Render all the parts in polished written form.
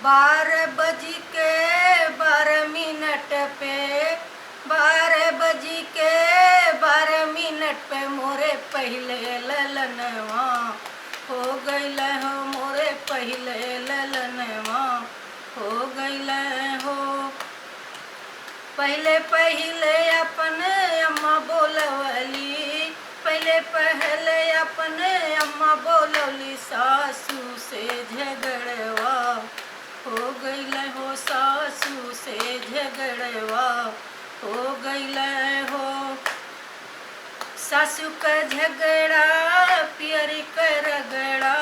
12 बज के 12 मिनट पे 12 बज के 12 मिनट पे मोरे पहले ललनवा हो गईल हो। मोरे पहले ललनवा हो गईल हो। पहले पहले अपने अम्मा बोलवली पहले अपने अम्मा बोलवली सासू से झगड़वा हो गईल हो। सासू से झगड़वा हो गईल हो। सासू का झगड़ा पियरी का रगड़ा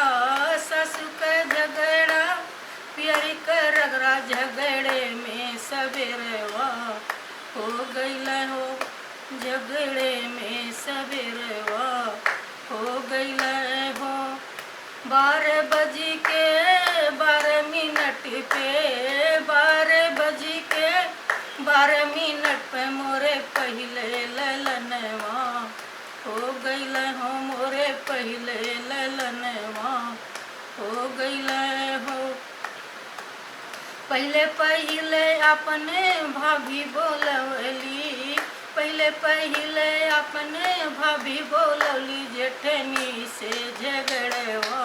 सासू का झगड़ा पियरी का रगड़ा झगड़े में सवेरवा हो गईल हो। झगड़े में सवेरवा हो गईल हो। 12 बज के 12 मिनट पे 12 बज के 12 मिनट पे मोरे पहले ललनवा हो गईल हो। मोरे पहले ललनवा हो गईल हो। पहले पहले अपने भाभी बोलवली पहले अपने भाभी बोलवली जेठनी से झगड़वा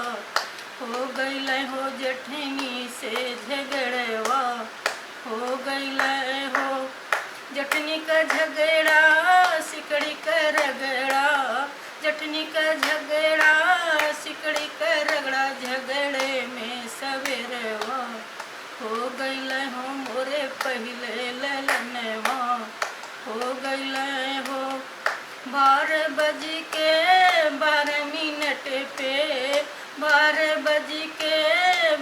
हो गईल हो। जेठनी से झगड़वा हो गईल हो। जठनी का झगड़ा सिकड़ी का रगड़ा जठनी का झगड़ा सिकड़ी का रगड़ा झगड़े में सवेरवा हो गईल हो। मोरे पहले ललनवा हो गईल हो। 12 बज के 12 मिनट पे 12 बज के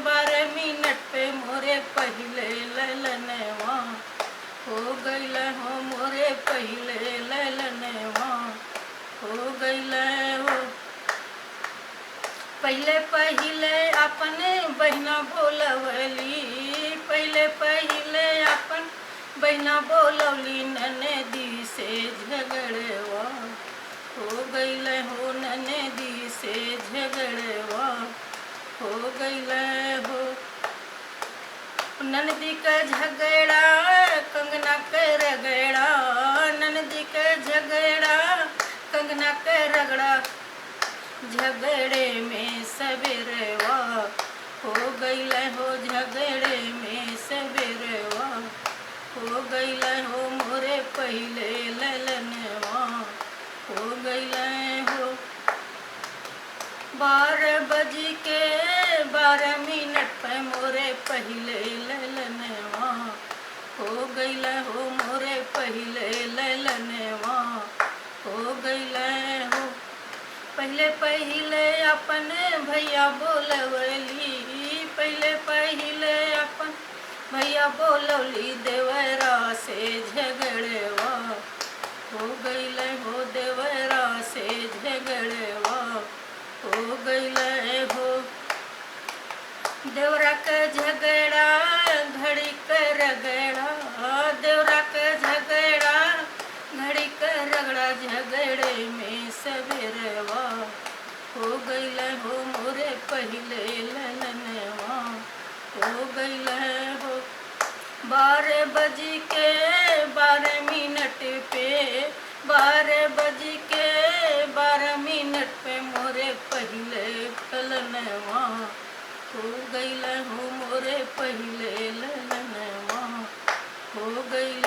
12 मिनट पे मोरे पहले ललनवा हो गईल हो। मोरे पहले ललनवा हो गईल हो। पहले अपने बहना बोलवली पहले अपन बहना बोलवली ननदी से झगड़वा हो गईल हो। ननदी से झगड़वा हो गईल हो। ननदी का झगड़ा कंगना के रगड़ा ननदी का झगड़ा कंगना के रगड़ा झगड़े में सवेरवा हो गईल हो। झगड़े में सवेरवा हो गईल हो। मोरे पहले ललनवा हो गईल हो। 12 बज के 12 मिनट पे मोरे पहले ललनवा हो गईल हो। मोरे पहले ललनवा हो गईल हो। पहले अपने भैया बोलवली पहले अपन भैया बोलवली देवरा से झगड़वा हो गईल हो। देवरा से झगड़वा हो गईल हो। देवरा का झगड़ा घड़ी का रगड़ा देवरा का झगड़ा घड़ी का रगड़ा झगड़े में सवेरवा हो गईल हो। मोरे पहले ललनवा हो गईल हो। 12 बज के 12 मिनट पे 12 बज के 12 मिनट पे मोरे पहले ललनवा हो गईल हो। मोरे पहले ललनवा हो गईल।